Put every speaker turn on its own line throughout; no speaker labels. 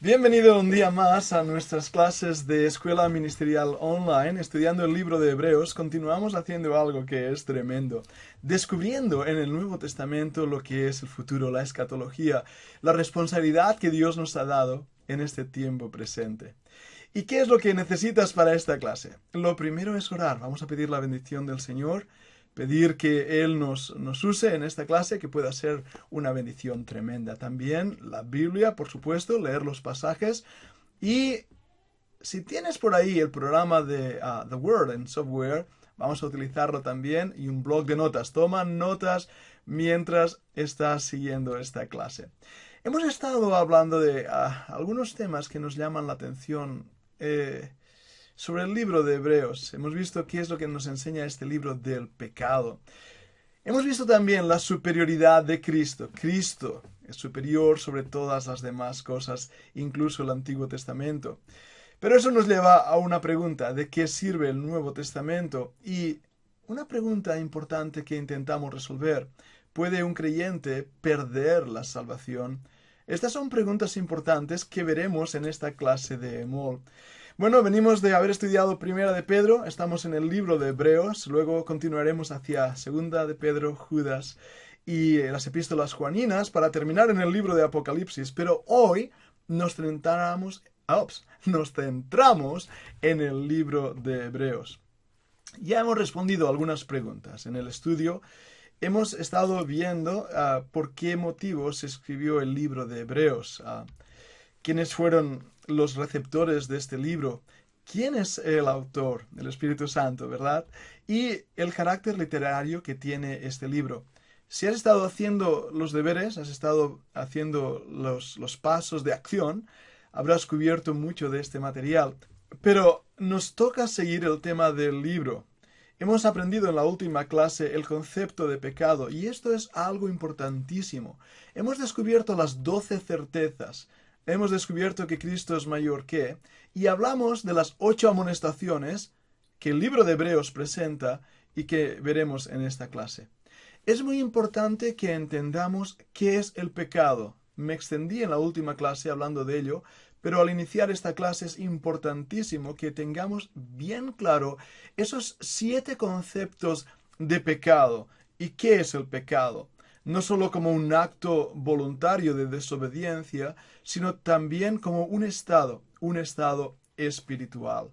Bienvenido un día más a nuestras clases de Escuela Ministerial Online, estudiando el libro de Hebreos. Continuamos haciendo algo que es tremendo, descubriendo en el Nuevo Testamento lo que es el futuro, la escatología, la responsabilidad que Dios nos ha dado en este tiempo presente. ¿Y qué es lo que necesitas para esta clase? Lo primero es orar. Vamos a pedir la bendición del Señor, pedir que Él nos use en esta clase, que pueda ser una bendición tremenda. También la Biblia, por supuesto, leer los pasajes. Y si tienes por ahí el programa de The Word en software, vamos a utilizarlo también, y un blog de notas. Toma notas mientras estás siguiendo esta clase. Hemos estado hablando de algunos temas que nos llaman la atención sobre el libro de Hebreos. Hemos visto qué es lo que nos enseña este libro del pecado. Hemos visto también la superioridad de Cristo. Cristo es superior sobre todas las demás cosas, incluso el Antiguo Testamento. Pero eso nos lleva a una pregunta: ¿de qué sirve el Nuevo Testamento? Y una pregunta importante que intentamos resolver: ¿puede un creyente perder la salvación? Estas son preguntas importantes que veremos en esta clase de EMOL. Bueno, venimos de haber estudiado Primera de Pedro, estamos en el libro de Hebreos, luego continuaremos hacia Segunda de Pedro, Judas y las epístolas juaninas para terminar en el libro de Apocalipsis. Pero hoy nos centramos en el libro de Hebreos. Ya hemos respondido algunas preguntas en el estudio. Hemos estado viendo por qué motivo se escribió el libro de Hebreos, quiénes fueron los receptores de este libro, quién es el autor, el Espíritu Santo, ¿verdad? Y el carácter literario que tiene este libro. Si has estado haciendo los deberes, has estado haciendo los pasos de acción, habrás cubierto mucho de este material. Pero nos toca seguir el tema del libro. Hemos aprendido en la última clase el concepto de pecado, y esto es algo importantísimo. Hemos descubierto las 12 certezas. Hemos descubierto que Cristo es mayor que, y hablamos de las 8 amonestaciones que el libro de Hebreos presenta y que veremos en esta clase. Es muy importante que entendamos qué es el pecado. Me extendí en la última clase hablando de ello, pero al iniciar esta clase es importantísimo que tengamos bien claro esos 7 conceptos de pecado. ¿Y qué es el pecado? No solo como un acto voluntario de desobediencia, sino también como un estado espiritual.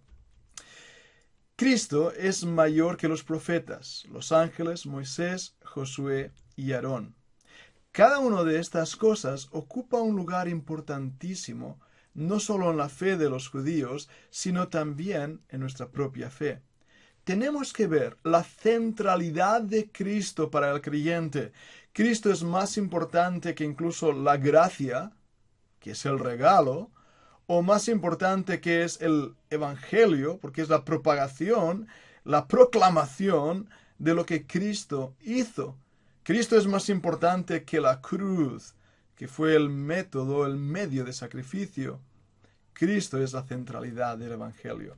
Cristo es mayor que los profetas, los ángeles, Moisés, Josué y Aarón. Cada una de estas cosas ocupa un lugar importantísimo, no solo en la fe de los judíos, sino también en nuestra propia fe. Tenemos que ver la centralidad de Cristo para el creyente. Cristo es más importante que incluso la gracia, que es el regalo, o más importante que es el evangelio, porque es la propagación, la proclamación de lo que Cristo hizo. Cristo es más importante que la cruz, que fue el método, el medio de sacrificio. Cristo es la centralidad del evangelio.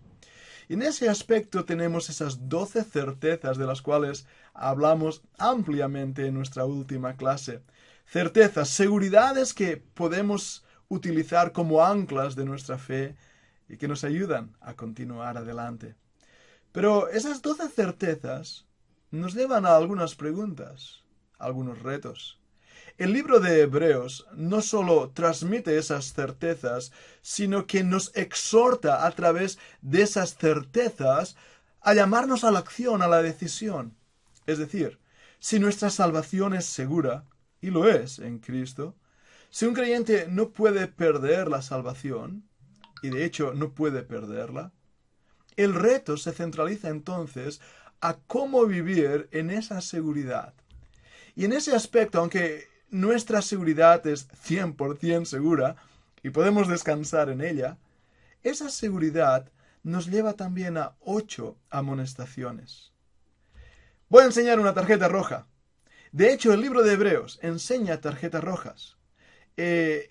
Y en ese aspecto tenemos esas 12 certezas de las cuales hablamos ampliamente en nuestra última clase. Certezas, seguridades que podemos utilizar como anclas de nuestra fe y que nos ayudan a continuar adelante. Pero esas 12 certezas nos llevan a algunas preguntas, a algunos retos. El libro de Hebreos no solo transmite esas certezas, sino que nos exhorta a través de esas certezas a llamarnos a la acción, a la decisión. Es decir, si nuestra salvación es segura, y lo es en Cristo, si un creyente no puede perder la salvación, y de hecho no puede perderla, el reto se centraliza entonces a cómo vivir en esa seguridad. Y en ese aspecto, aunque nuestra seguridad es 100% segura y podemos descansar en ella, esa seguridad nos lleva también a 8 amonestaciones. Voy a enseñar una tarjeta roja. De hecho, el libro de Hebreos enseña tarjetas rojas.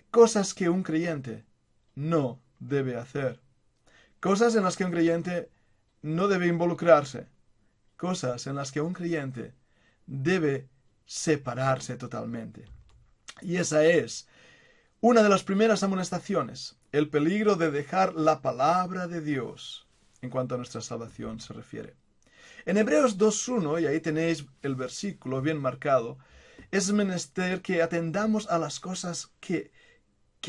Cosas que un creyente no debe hacer. Cosas en las que un creyente no debe involucrarse. Cosas en las que un creyente debe separarse totalmente. Y esa es Una de las primeras amonestaciones, el peligro de dejar la palabra de Dios en cuanto a nuestra salvación se refiere. En Hebreos 2.1, y ahí tenéis el versículo bien marcado, es menester que atendamos a las cosas que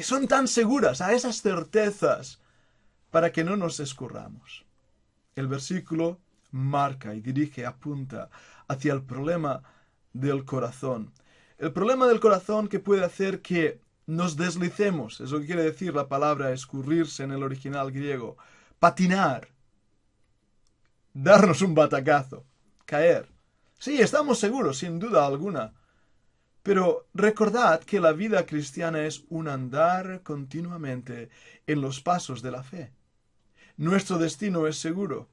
son tan seguras, a esas certezas, para que no nos escurramos. El versículo marca y dirige, apunta hacia el problema del corazón. El problema del corazón que puede hacer que nos deslicemos, es lo que quiere decir la palabra escurrirse en el original griego, patinar, darnos un batacazo, caer. Sí, estamos seguros, sin duda alguna. Pero recordad que la vida cristiana es un andar continuamente en los pasos de la fe. Nuestro destino es seguro,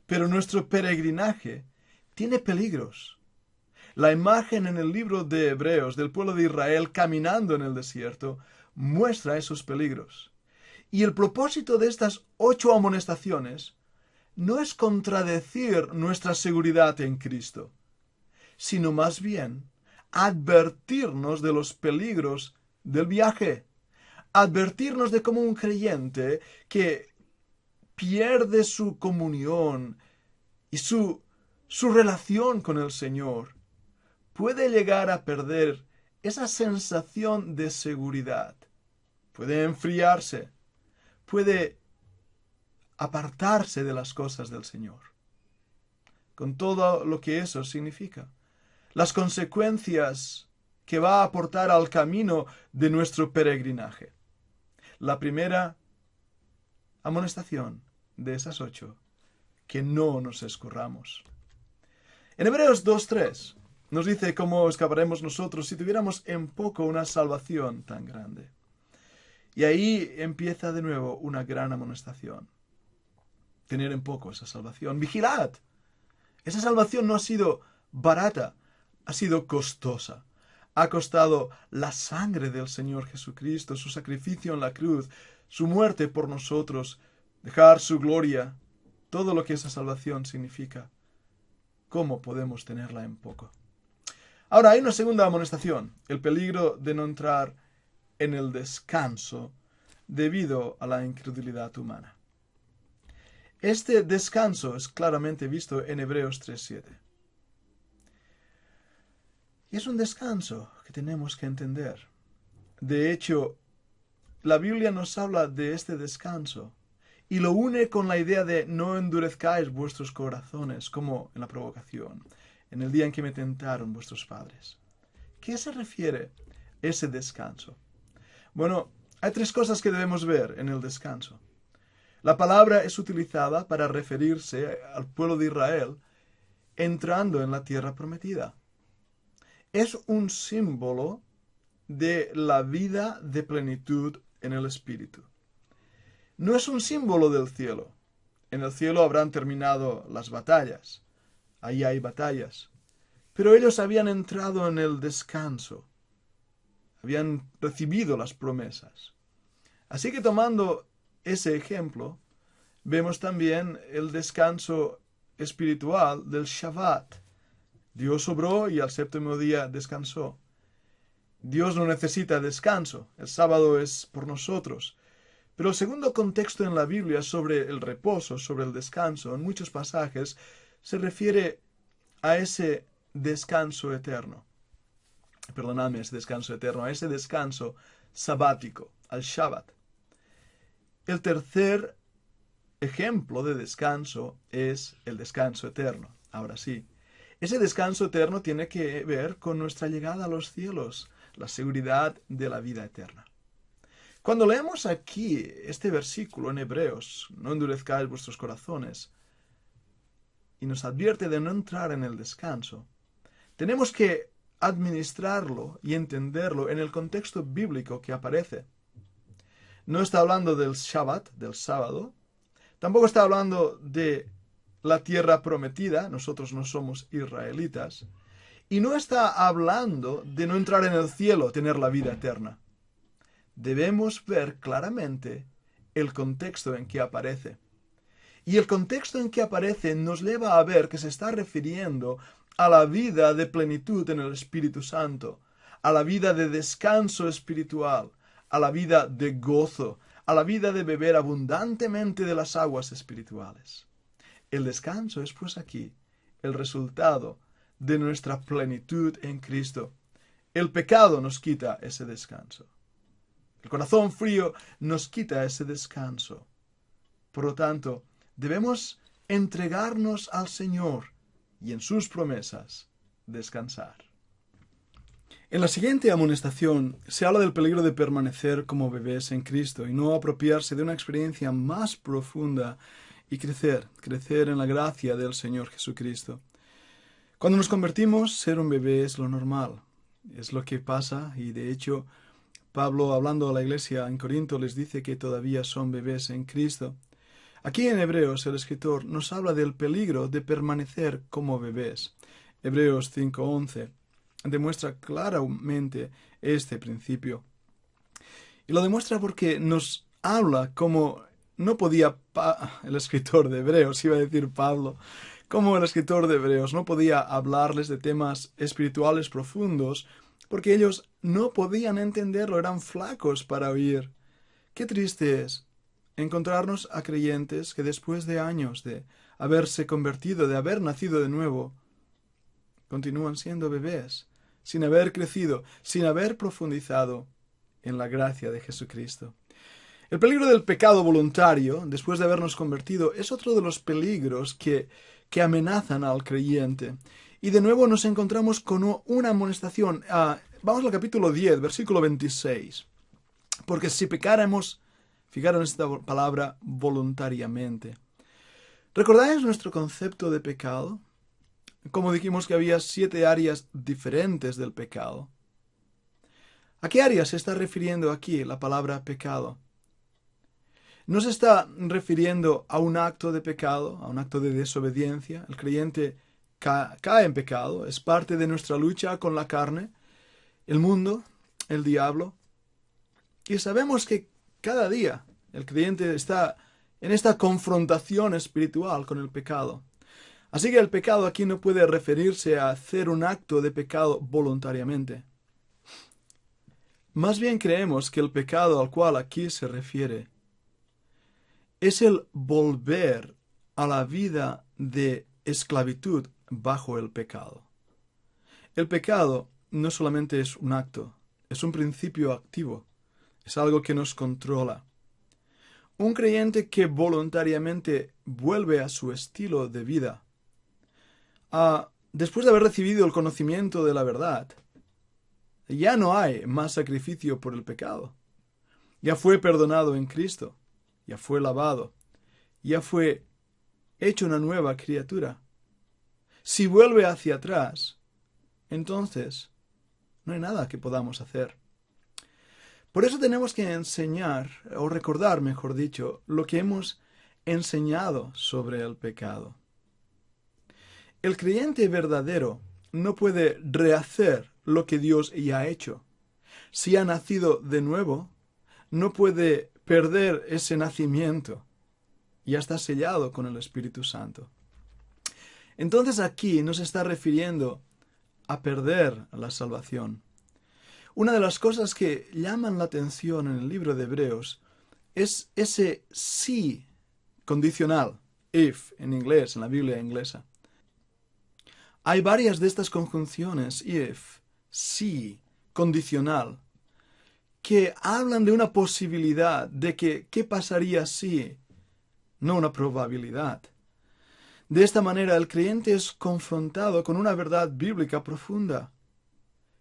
pero nuestro peregrinaje tiene peligros. La imagen en el libro de Hebreos del pueblo de Israel caminando en el desierto muestra esos peligros. Y el propósito de estas 8 amonestaciones no es contradecir nuestra seguridad en Cristo, sino más bien advertirnos de los peligros del viaje, advertirnos de cómo un creyente que pierde su comunión y su relación con el Señor puede llegar a perder esa sensación de seguridad, puede enfriarse, puede apartarse de las cosas del Señor, con todo lo que eso significa. Las consecuencias que va a aportar al camino de nuestro peregrinaje. La primera amonestación de esas 8, que no nos escurramos. En Hebreos 2.3 nos dice cómo escaparemos nosotros si tuviéramos en poco una salvación tan grande. Y ahí empieza de nuevo una gran amonestación. Tener en poco esa salvación. Vigilad. Esa salvación no ha sido barata, ha sido costosa. Ha costado la sangre del Señor Jesucristo, su sacrificio en la cruz, su muerte por nosotros, dejar su gloria, todo lo que esa salvación significa. ¿Cómo podemos tenerla en poco? Ahora hay una segunda amonestación, el peligro de no entrar en el descanso debido a la incredulidad humana. Este descanso es claramente visto en Hebreos 3.7. Y es un descanso que tenemos que entender. De hecho, la Biblia nos habla de este descanso y lo une con la idea de no endurezcáis vuestros corazones, como en la provocación, en el día en que me tentaron vuestros padres. ¿Qué se refiere ese descanso? Bueno, hay 3 cosas que debemos ver en el descanso. La palabra es utilizada para referirse al pueblo de Israel entrando en la tierra prometida. Es un símbolo de la vida de plenitud en el Espíritu. No es un símbolo del cielo. En el cielo habrán terminado las batallas. Ahí hay batallas. Pero ellos habían entrado en el descanso. Habían recibido las promesas. Así que tomando ese ejemplo, vemos también el descanso espiritual del Shabbat. Dios obró y al 7º día descansó. Dios no necesita descanso. El sábado es por nosotros. Pero el segundo contexto en la Biblia sobre el reposo, sobre el descanso, en muchos pasajes, se refiere a ese descanso eterno. Perdonadme, ese descanso eterno, a ese descanso sabático, al Shabbat. El tercer ejemplo de descanso es el descanso eterno. Ahora sí, ese descanso eterno tiene que ver con nuestra llegada a los cielos, la seguridad de la vida eterna. Cuando leemos aquí este versículo en Hebreos, no endurezcáis vuestros corazones, y nos advierte de no entrar en el descanso, tenemos que administrarlo y entenderlo en el contexto bíblico que aparece. No está hablando del Shabbat, del sábado, tampoco está hablando de la tierra prometida, nosotros no somos israelitas, y no está hablando de no entrar en el cielo, tener la vida eterna. Debemos ver claramente el contexto en que aparece. Y el contexto en que aparece nos lleva a ver que se está refiriendo a la vida de plenitud en el Espíritu Santo, a la vida de descanso espiritual, a la vida de gozo, a la vida de beber abundantemente de las aguas espirituales. El descanso es pues aquí el resultado de nuestra plenitud en Cristo. El pecado nos quita ese descanso. El corazón frío nos quita ese descanso. Por lo tanto, debemos entregarnos al Señor y en sus promesas descansar. En la siguiente amonestación se habla del peligro de permanecer como bebés en Cristo y no apropiarse de una experiencia más profunda y crecer en la gracia del Señor Jesucristo. Cuando nos convertimos, ser un bebé es lo normal, es lo que pasa y de hecho Pablo, hablando a la iglesia en Corinto, les dice que todavía son bebés en Cristo. Aquí en Hebreos el escritor nos habla del peligro de permanecer como bebés. Hebreos 5:11 demuestra claramente este principio. Y lo demuestra porque nos habla como no podía el escritor de Hebreos, iba a decir Pablo, como el escritor de Hebreos no podía hablarles de temas espirituales profundos porque ellos no podían entenderlo, eran flacos para oír. Qué triste es encontrarnos a creyentes que después de años de haberse convertido, de haber nacido de nuevo, continúan siendo bebés, sin haber crecido, sin haber profundizado en la gracia de Jesucristo. El peligro del pecado voluntario, después de habernos convertido, es otro de los peligros que amenazan al creyente. Y de nuevo nos encontramos con una amonestación. Vamos al capítulo 10, versículo 26. Porque si pecáramos, fijaros en esta palabra, voluntariamente. ¿Recordáis nuestro concepto de pecado? Como dijimos que había 7 áreas diferentes del pecado. ¿A qué áreas se está refiriendo aquí la palabra pecado? No se está refiriendo a un acto de pecado, a un acto de desobediencia. El creyente cae en pecado, es parte de nuestra lucha con la carne, el mundo, el diablo. Y sabemos que cada día el creyente está en esta confrontación espiritual con el pecado. Así que el pecado aquí no puede referirse a hacer un acto de pecado voluntariamente. Más bien creemos que el pecado al cual aquí se refiere es el volver a la vida de esclavitud bajo el pecado. El pecado no solamente es un acto, es un principio activo, es algo que nos controla. Un creyente que voluntariamente vuelve a su estilo de vida, después de haber recibido el conocimiento de la verdad, ya no hay más sacrificio por el pecado. Ya fue perdonado en Cristo. Ya fue lavado, ya fue hecho una nueva criatura. Si vuelve hacia atrás, entonces no hay nada que podamos hacer. Por eso tenemos que enseñar, o recordar, mejor dicho, lo que hemos enseñado sobre el pecado. El creyente verdadero no puede rehacer lo que Dios ya ha hecho. Si ha nacido de nuevo, no puede perder ese nacimiento. Ya está sellado con el Espíritu Santo. Entonces aquí nos está refiriendo a perder la salvación. Una de las cosas que llaman la atención en el libro de Hebreos es ese sí condicional, if en inglés, en la Biblia inglesa. Hay varias de estas conjunciones, if, sí, condicional, que hablan de una posibilidad, de que qué pasaría si, no una probabilidad. De esta manera el creyente es confrontado con una verdad bíblica profunda.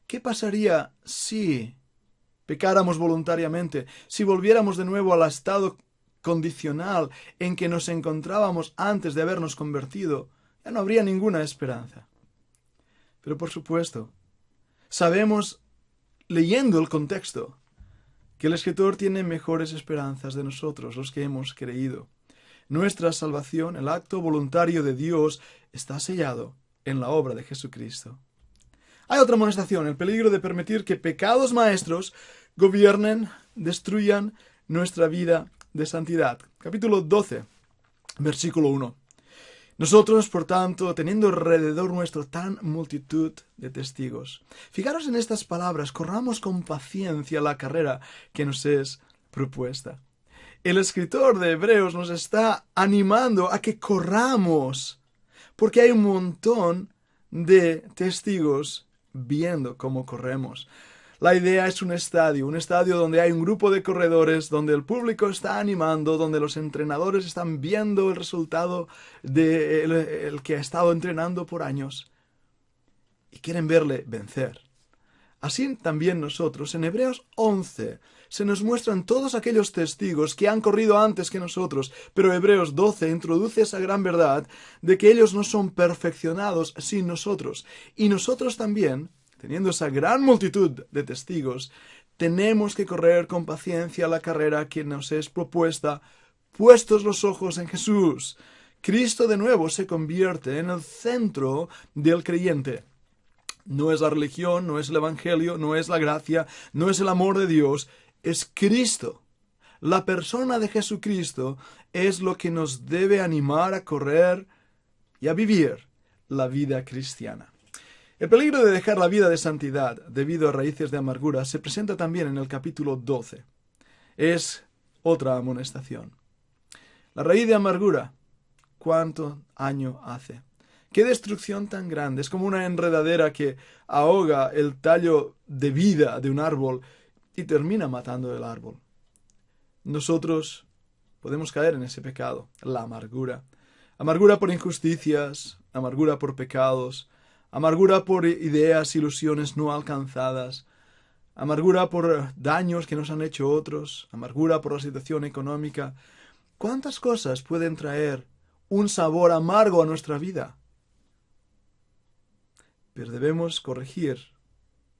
¿Qué pasaría si pecáramos voluntariamente, si volviéramos de nuevo al estado condicional en que nos encontrábamos antes de habernos convertido? Ya no habría ninguna esperanza. Pero por supuesto, sabemos, leyendo el contexto, que el escritor tiene mejores esperanzas de nosotros, los que hemos creído. Nuestra salvación, el acto voluntario de Dios, está sellado en la obra de Jesucristo. Hay otra amonestación, el peligro de permitir que pecados maestros gobiernen, destruyan nuestra vida de santidad. Capítulo 12, versículo 1. Nosotros, por tanto, teniendo alrededor nuestro tan multitud de testigos. Fijaros en estas palabras, corramos con paciencia la carrera que nos es propuesta. El escritor de Hebreos nos está animando a que corramos, porque hay un montón de testigos viendo cómo corremos. La idea es un estadio donde hay un grupo de corredores, donde el público está animando, donde los entrenadores están viendo el resultado del que ha estado entrenando por años y quieren verle vencer. Así también nosotros, en Hebreos 11, se nos muestran todos aquellos testigos que han corrido antes que nosotros, pero Hebreos 12 introduce esa gran verdad de que ellos no son perfeccionados sin nosotros, y nosotros también, teniendo esa gran multitud de testigos, tenemos que correr con paciencia la carrera que nos es propuesta, puestos los ojos en Jesús. Cristo de nuevo se convierte en el centro del creyente. No es la religión, no es el evangelio, no es la gracia, no es el amor de Dios, es Cristo. La persona de Jesucristo es lo que nos debe animar a correr y a vivir la vida cristiana. El peligro de dejar la vida de santidad debido a raíces de amargura se presenta también en el capítulo 12. Es otra amonestación. La raíz de amargura, ¿cuánto daño hace? ¡Qué destrucción tan grande! Es como una enredadera que ahoga el tallo de vida de un árbol y termina matando el árbol. Nosotros podemos caer en ese pecado, la amargura. Amargura por injusticias, amargura por pecados, amargura por ideas, ilusiones no alcanzadas, amargura por daños que nos han hecho otros, amargura por la situación económica. ¿Cuántas cosas pueden traer un sabor amargo a nuestra vida? Pero debemos corregir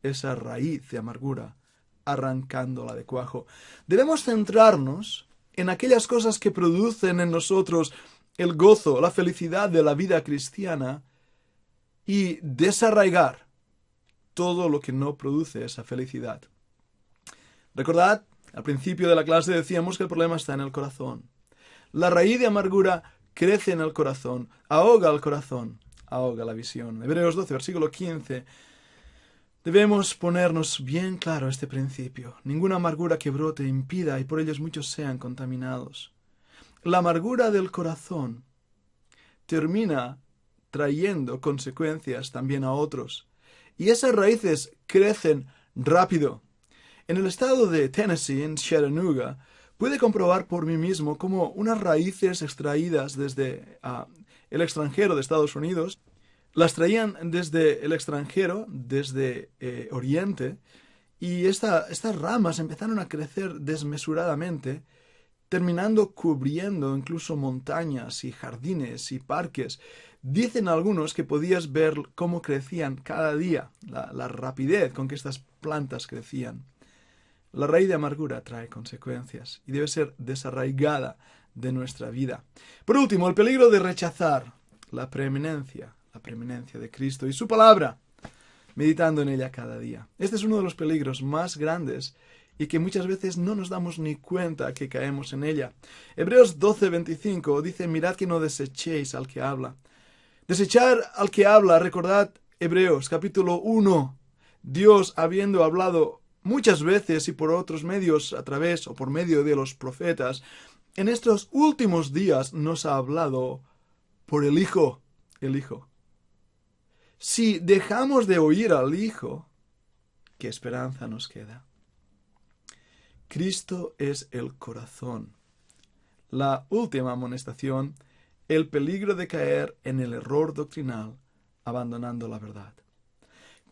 esa raíz de amargura, arrancándola de cuajo. Debemos centrarnos en aquellas cosas que producen en nosotros el gozo, la felicidad de la vida cristiana y desarraigar todo lo que no produce esa felicidad. Recordad, al principio de la clase decíamos que el problema está en el corazón. La raíz de amargura crece en el corazón, ahoga el corazón, ahoga la visión. Hebreos 12, versículo 15. Debemos ponernos bien claro este principio. Ninguna amargura que brote impida y por ellos muchos sean contaminados. La amargura del corazón termina trayendo consecuencias también a otros. Y esas raíces crecen rápido. En el estado de Tennessee, en Chattanooga, pude comprobar por mí mismo cómo unas raíces extraídas desde el extranjero de Estados Unidos, las traían desde el extranjero, desde Oriente, y estas ramas empezaron a crecer desmesuradamente, terminando cubriendo incluso montañas y jardines y parques. Dicen algunos que podías ver cómo crecían cada día, la rapidez con que estas plantas crecían. La raíz de amargura trae consecuencias y debe ser desarraigada de nuestra vida. Por último, el peligro de rechazar la preeminencia de Cristo y su palabra, meditando en ella cada día. Este es uno de los peligros más grandes y que muchas veces no nos damos ni cuenta que caemos en ella. Hebreos 12:25 dice: mirad que no desechéis al que habla. Desechar al que habla, recordad Hebreos capítulo 1, Dios habiendo hablado muchas veces y por otros medios a través o por medio de los profetas, en estos últimos días nos ha hablado por el Hijo. Si dejamos de oír al Hijo, ¿qué esperanza nos queda? Cristo es el corazón. La última amonestación, el peligro de caer en el error doctrinal, abandonando la verdad.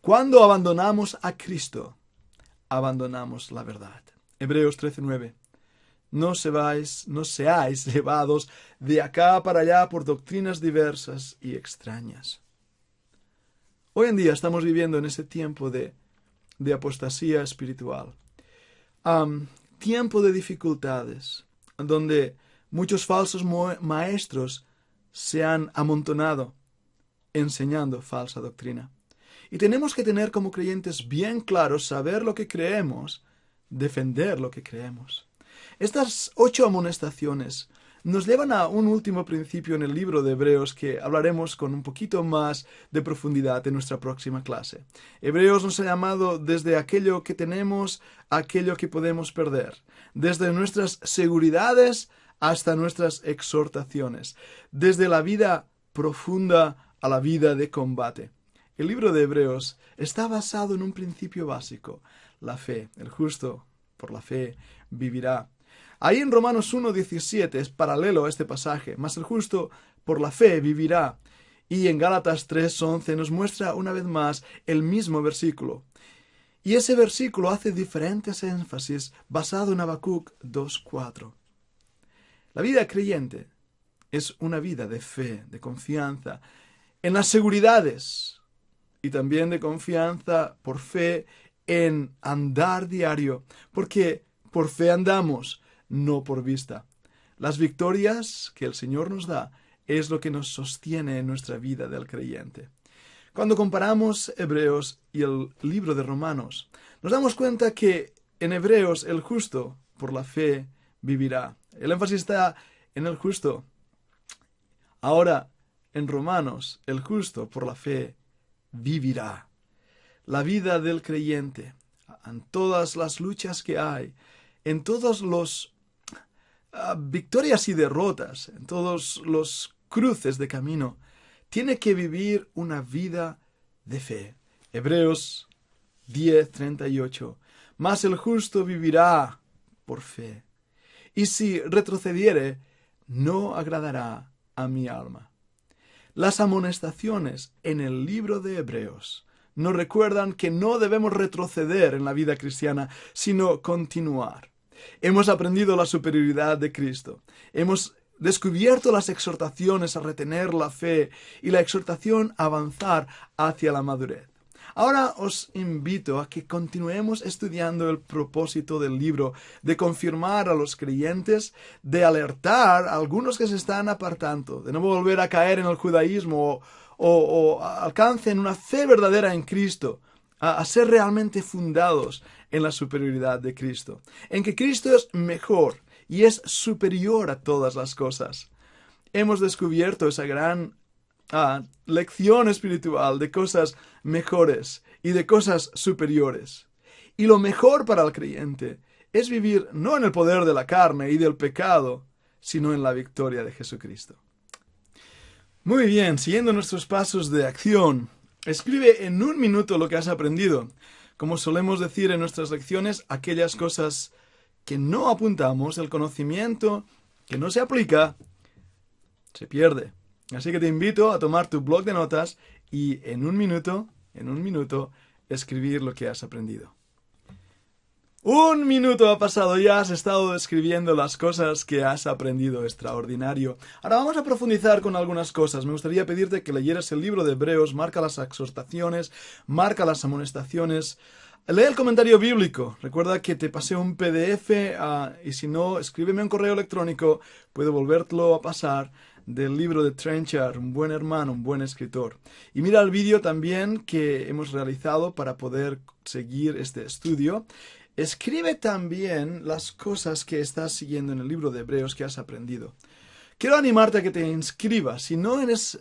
Cuando abandonamos a Cristo, abandonamos la verdad. Hebreos 13:9. No seáis llevados de acá para allá por doctrinas diversas y extrañas. Hoy en día estamos viviendo en ese tiempo de apostasía espiritual. Tiempo de dificultades, donde muchos falsos maestros se han amontonado enseñando falsa doctrina. Y tenemos que tener como creyentes bien claros, saber lo que creemos, defender lo que creemos. Estas 8 amonestaciones nos llevan a un último principio en el libro de Hebreos que hablaremos con un poquito más de profundidad en nuestra próxima clase. Hebreos nos ha llamado desde aquello que tenemos a aquello que podemos perder, desde nuestras seguridades hasta nuestras exhortaciones, desde la vida profunda a la vida de combate. El libro de Hebreos está basado en un principio básico, la fe. El justo por la fe vivirá. Ahí en Romanos 1:17 es paralelo a este pasaje, mas el justo por la fe vivirá. Y en Gálatas 3:11 nos muestra una vez más el mismo versículo. Y ese versículo hace diferentes énfasis basado en Habacuc 2:4. La vida creyente es una vida de fe, de confianza en las seguridades y también de confianza por fe en andar diario, porque por fe andamos, no por vista. Las victorias que el Señor nos da es lo que nos sostiene en nuestra vida del creyente. Cuando comparamos Hebreos y el libro de Romanos, nos damos cuenta que en Hebreos el justo por la fe vivirá. El énfasis está en el justo. Ahora, en Romanos, el justo por la fe vivirá. La vida del creyente, en todas las luchas que hay, en todos los victorias y derrotas, en todos los cruces de camino, tiene que vivir una vida de fe. Hebreos 10:38. Mas el justo vivirá por fe. Y si retrocediere, no agradará a mi alma. Las amonestaciones en el libro de Hebreos nos recuerdan que no debemos retroceder en la vida cristiana, sino continuar. Hemos aprendido la superioridad de Cristo. Hemos descubierto las exhortaciones a retener la fe y la exhortación a avanzar hacia la madurez. Ahora os invito a que continuemos estudiando el propósito del libro, de confirmar a los creyentes, de alertar a algunos que se están apartando, de no volver a caer en el judaísmo o alcancen una fe verdadera en Cristo, a ser realmente fundados en la superioridad de Cristo, en que Cristo es mejor y es superior a todas las cosas. Hemos descubierto esa gran lección espiritual de cosas mejores y de cosas superiores. Y lo mejor para el creyente es vivir no en el poder de la carne y del pecado, sino en la victoria de Jesucristo. Muy bien, siguiendo nuestros pasos de acción, escribe en 1 minuto lo que has aprendido. Como solemos decir en nuestras lecciones, aquellas cosas que no apuntamos, el conocimiento que no se aplica, se pierde. Así que te invito a tomar tu bloc de notas y en un minuto, escribir lo que has aprendido. 1 minuto ha pasado ya, has estado escribiendo las cosas que has aprendido. Extraordinario. Ahora vamos a profundizar con algunas cosas. Me gustaría pedirte que leyeras el libro de Hebreos, marca las exhortaciones, marca las amonestaciones. Lee el comentario bíblico. Recuerda que te pasé un PDF y si no, escríbeme un correo electrónico. Puedo volverlo a pasar del libro de Trenchard, un buen hermano, un buen escritor. Y mira el vídeo también que hemos realizado para poder seguir este estudio. Escribe también las cosas que estás siguiendo en el libro de Hebreos que has aprendido. Quiero animarte a que te inscribas. Si no eres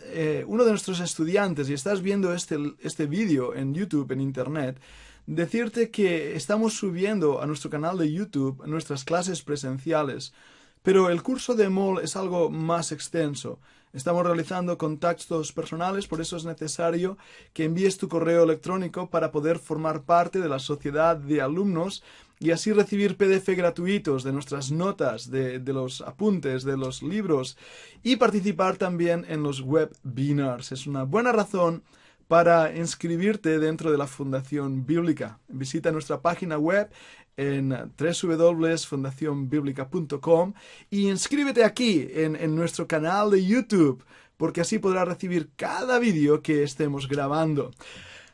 uno de nuestros estudiantes y estás viendo este vídeo en YouTube, en Internet, decirte que estamos subiendo a nuestro canal de YouTube nuestras clases presenciales. Pero el curso de MOL es algo más extenso. Estamos realizando contactos personales, por eso es necesario que envíes tu correo electrónico para poder formar parte de la sociedad de alumnos y así recibir PDF gratuitos de nuestras notas, de los apuntes, de los libros y participar también en los webinars. Es una buena razón para inscribirte dentro de la Fundación Bíblica. Visita nuestra página web en www.fundacionbiblica.com y inscríbete aquí en nuestro canal de YouTube, porque así podrás recibir cada vídeo que estemos grabando.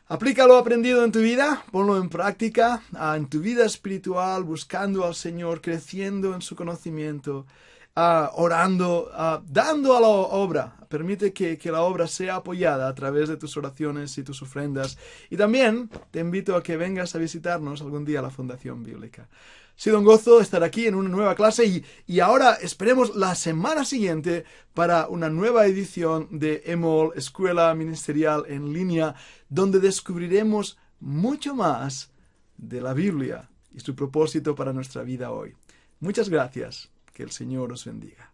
Aplica lo aprendido en tu vida, ponlo en práctica, en tu vida espiritual, buscando al Señor, creciendo en su conocimiento, orando, dando a la obra. Permite que la obra sea apoyada a través de tus oraciones y tus ofrendas. Y también te invito a que vengas a visitarnos algún día a la Fundación Bíblica. Ha sido un gozo estar aquí en una nueva clase y ahora esperemos la semana siguiente para una nueva edición de EMOL, Escuela Ministerial en Línea, donde descubriremos mucho más de la Biblia y su propósito para nuestra vida hoy. Muchas gracias. Que el Señor os bendiga.